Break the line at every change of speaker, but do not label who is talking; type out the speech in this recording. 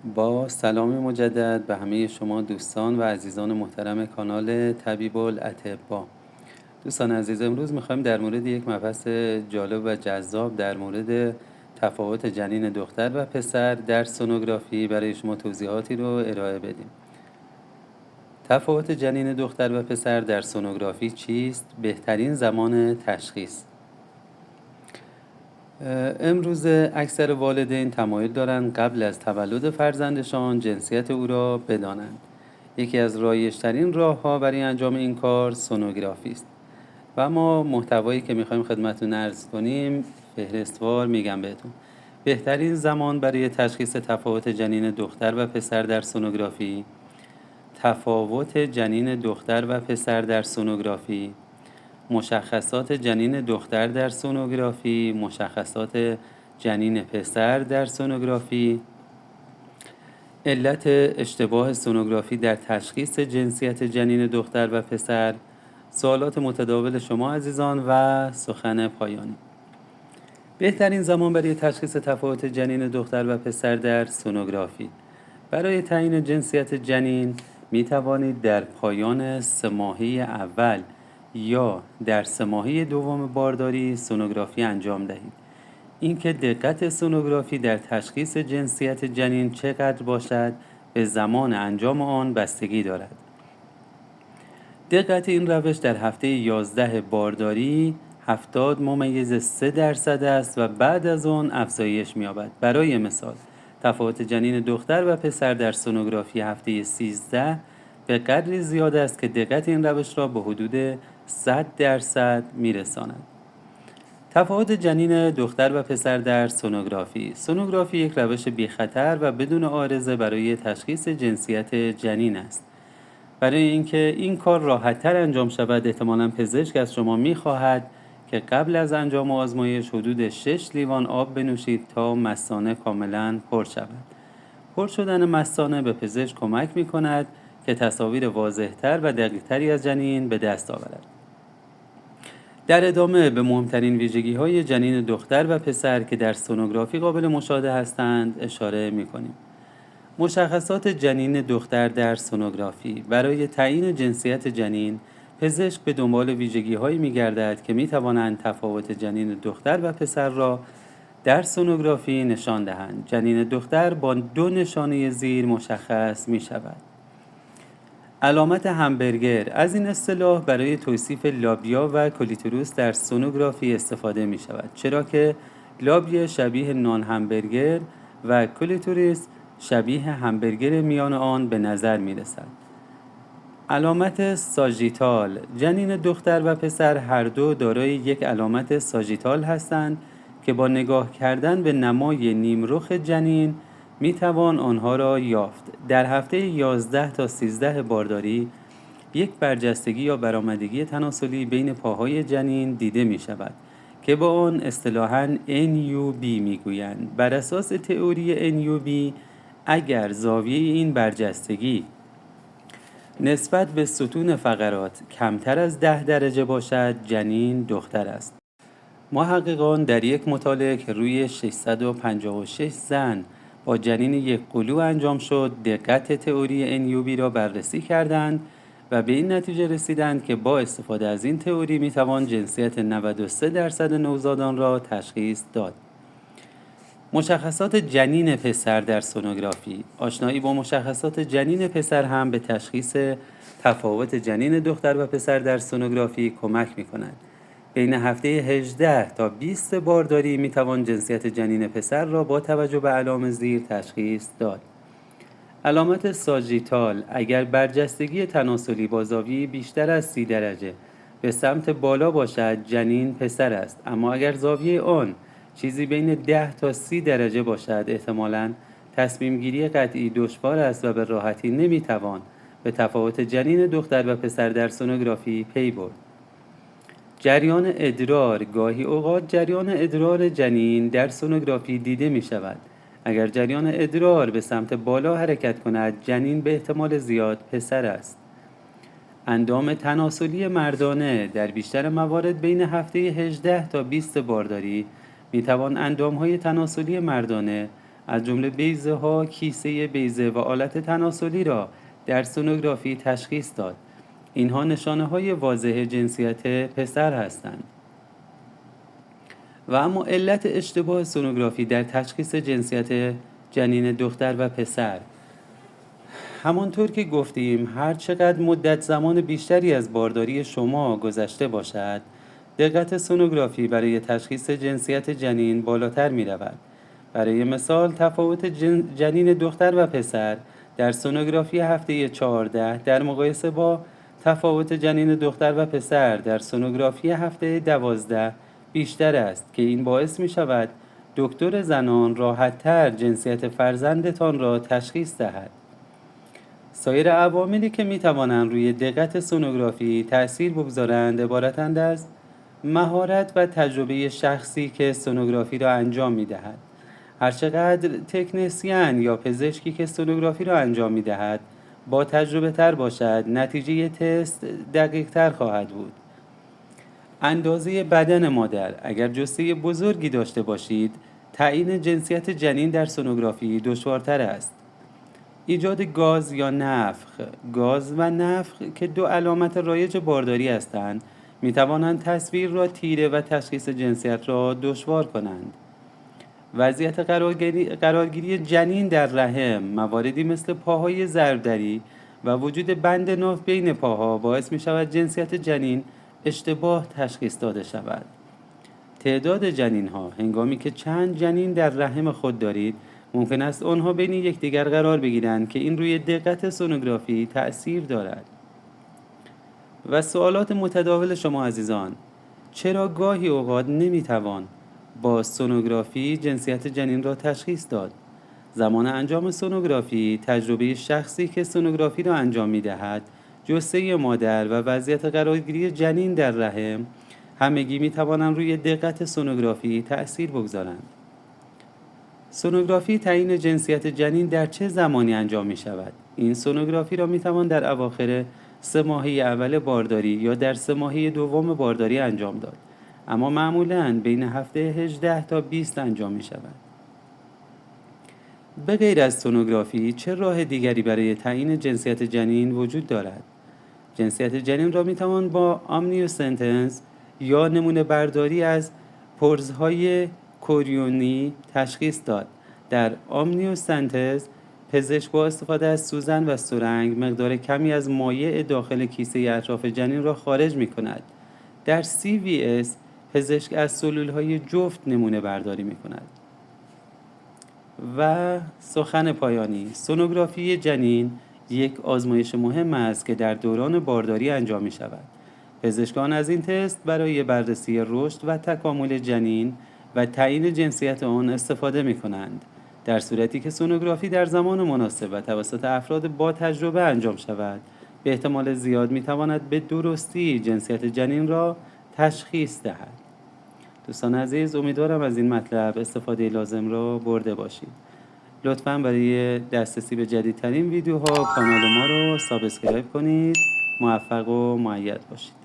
با سلام مجدد به همه شما دوستان و عزیزان محترم کانال طبیب الاطباء. دوستان عزیز، امروز میخوایم در مورد یک مبحث جالب و جذاب در مورد تفاوت جنین دختر و پسر در سونوگرافی برای شما توضیحاتی رو ارائه بدیم. تفاوت جنین دختر و پسر در سونوگرافی چیست؟ بهترین زمان تشخیص. امروز اکثر والدین تمایل دارند قبل از تولد فرزندشان جنسیت او را بدانند. یکی از رایج‌ترین راه‌ها برای انجام این کار سونوگرافی است. و ما محتوایی که می‌خوایم خدمتتون عرض کنیم فهرستوار میگم بهتون. بهترین زمان برای تشخیص تفاوت جنین دختر و پسر در سونوگرافی، تفاوت جنین دختر و پسر در سونوگرافی، مشخصات جنین دختر در سونوگرافی، مشخصات جنین پسر در سونوگرافی، علت اشتباه سونوگرافی در تشخیص جنسیت جنین دختر و پسر، سوالات متداول شما عزیزان و سخن پایانی. بهترین زمان برای تشخیص تفاوت جنین دختر و پسر در سونوگرافی. برای تعیین جنسیت جنین می توانید در پایان 3 ماهه اول یا در 3 ماهه دوم بارداری سونوگرافی انجام دهید. اینکه دقت سونوگرافی در تشخیص جنسیت جنین چقدر باشد به زمان انجام آن بستگی دارد. دقت این روش در هفته 11 بارداری 70.3% است و بعد از آن افزایش می‌یابد. برای مثال تفاوت جنین دختر و پسر در سونوگرافی هفته 13 به قدری زیاد است که دقت این روش را به حدود 100% می‌رساند. تفاوت جنین دختر و پسر در سونوگرافی. سونوگرافی یک روش بی‌خطر و بدون عارضه برای تشخیص جنسیت جنین است. برای اینکه این کار راحت‌تر انجام شود، احتمالاً پزشک از شما می‌خواهد که قبل از انجام آزمایش حدود 6 لیوان آب بنوشید تا مثانه کاملاً پر شود. پر شدن مثانه به پزشک کمک می‌کند که تصاویر واضح‌تر و دقیق‌تری از جنین به دست آورد. در ادامه به مهمترین ویژگی‌های جنین دختر و پسر که در سونوگرافی قابل مشاهده هستند اشاره می‌کنیم. مشخصات جنین دختر در سونوگرافی. برای تعیین جنسیت جنین، پزشک به دنبال ویژگی‌هایی می‌گردد که می‌توانند تفاوت جنین دختر و پسر را در سونوگرافی نشان دهند. جنین دختر با 2 نشانه زیر مشخص می‌شود. علامت همبرگر. از این اصطلاح برای توصیف لابیا و کلیتوروس در سونوگرافی استفاده می‌شود، چرا که لابیا شبیه نان همبرگر و کلیتوریس شبیه همبرگر میان آن به نظر می‌رسد. علامت ساژیتال. جنین دختر و پسر هر دو دارای یک علامت ساژیتال هستند که با نگاه کردن به نمای نیمرخ جنین میتوان آنها را یافت. در هفته 11 تا 13 بارداری یک برجستگی یا برآمدگی تناسلی بین پاهای جنین دیده می شود که با آن اصطلاحاً NUB میگویند. بر اساس تئوری NUB اگر زاویه این برجستگی نسبت به ستون فقرات کمتر از 10 درجه باشد جنین دختر است. محققان در یک مطالعه که روی 656 زن با جنین یک قلو انجام شد دقت تئوری NUB را بررسی کردند و به این نتیجه رسیدند که با استفاده از این تئوری میتوان جنسیت 93% نوزادان را تشخیص داد. مشخصات جنین پسر در سونوگرافی. آشنایی با مشخصات جنین پسر هم به تشخیص تفاوت جنین دختر و پسر در سونوگرافی کمک می‌کند. بین هفته 18 تا 20 بارداری میتوان جنسیت جنین پسر را با توجه به علائم زیر تشخیص داد. علامت ساژیتال. اگر برجستگی تناسلی با زاویه بیشتر از 30 درجه به سمت بالا باشد جنین پسر است، اما اگر زاویه آن چیزی بین 10 تا 30 درجه باشد احتمالاً تصمیم گیری قطعی دشوار است و به راحتی نمیتوان به تفاوت جنین دختر و پسر در سونوگرافی پی برد. جریان ادرار. گاهی اوقات جریان ادرار جنین در سونوگرافی دیده می شود. اگر جریان ادرار به سمت بالا حرکت کند جنین به احتمال زیاد پسر است. اندام تناسلی مردانه. در بیشتر موارد بین هفته 18 تا 20 بارداری می توان اندام‌های تناسلی مردانه از جمله بیضه ها، کیسه بیضه و آلت تناسلی را در سونوگرافی تشخیص داد. اینها نشانه های واضح جنسیت پسر هستند. و اما علت اشتباه سونوگرافی در تشخیص جنسیت جنین دختر و پسر، همانطور که گفتیم هر چقدر مدت زمان بیشتری از بارداری شما گذشته باشد، دقت سونوگرافی برای تشخیص جنسیت جنین بالاتر می رود. برای مثال تفاوت جنین دختر و پسر در سونوگرافی هفته 14 در مقایسه با تفاوت جنین دختر و پسر در سونوگرافی هفته 12 بیشتر است که این باعث می شود دکتر زنان راحت‌تر جنسیت فرزندتان را تشخیص دهد. سایر عواملی که می توانند روی دقت سونوگرافی تأثیر بگذارند عبارتند از مهارت و تجربه شخصی که سونوگرافی را انجام می دهد. هرچقدر تکنسین یا پزشکی که سونوگرافی را انجام می دهد با تجربه تر باشد، نتیجه تست دقیق تر خواهد بود. اندازه بدن مادر، اگر جثه بزرگی داشته باشید، تعیین جنسیت جنین در سونوگرافی دشوارتر است. ایجاد گاز یا نفخ. گاز و نفخ که دو علامت رایج بارداری هستند، می توانند تصویر را تیره و تشخیص جنسیت را دشوار کنند. وضعیت قرارگیری جنین در رحم، مواردی مثل پاهای ضربدری و وجود بند ناف بین پاها باعث می شود جنسیت جنین اشتباه تشخیص داده شود. تعداد جنین ها، هنگامی که چند جنین در رحم خود دارید، ممکن است آنها بین یکدیگر قرار بگیرند که این روی دقت سونوگرافی تأثیر دارد. و سوالات متداول شما عزیزان: چرا گاهی اوقات نمیتوان با سونوگرافی جنسیت جنین را تشخیص داد؟ زمان انجام سونوگرافی، تجربه شخصی که سونوگرافی را انجام می‌دهد، جثه مادر و وضعیت قرارگیری جنین در رحم، همگی می‌توانند روی دقت سونوگرافی تأثیر بگذارند. سونوگرافی تعیین جنسیت جنین در چه زمانی انجام می‌شود؟ این سونوگرافی را می‌توان در اواخر 3 ماهه اول بارداری یا در 3 ماهه دوم بارداری انجام داد، اما معمولاً بین هفته 18 تا 20 انجام می‌شود. به غیر از سونوگرافی چه راه دیگری برای تعیین جنسیت جنین وجود دارد؟ جنسیت جنین را می‌توان با آمنیوسنتز یا نمونه برداری از پرزهای کوریونی تشخیص داد. در آمنیوسنتز پزشک با استفاده از سوزن و سرنگ مقدار کمی از مایع داخل کیسه اطراف جنین را خارج می‌کند. در CVS پزشک از سلول‌های جفت نمونه برداری می‌کند. و سخن پایانی: سونوگرافی جنین یک آزمایش مهم است که در دوران بارداری انجام می شود. پزشکان از این تست برای بررسی رشد و تکامل جنین و تعیین جنسیت آن استفاده می کنند. در صورتی که سونوگرافی در زمان مناسب و توسط افراد با تجربه انجام شود، به احتمال زیاد می تواند به درستی جنسیت جنین را تشخیص دهد. دوستان عزیز، امیدوارم از این مطلب استفاده لازم را برده باشید. لطفاً برای دسترسی به جدیدترین ویدیوها کانال ما رو سابسکرایب کنید. موفق و مؤید باشید.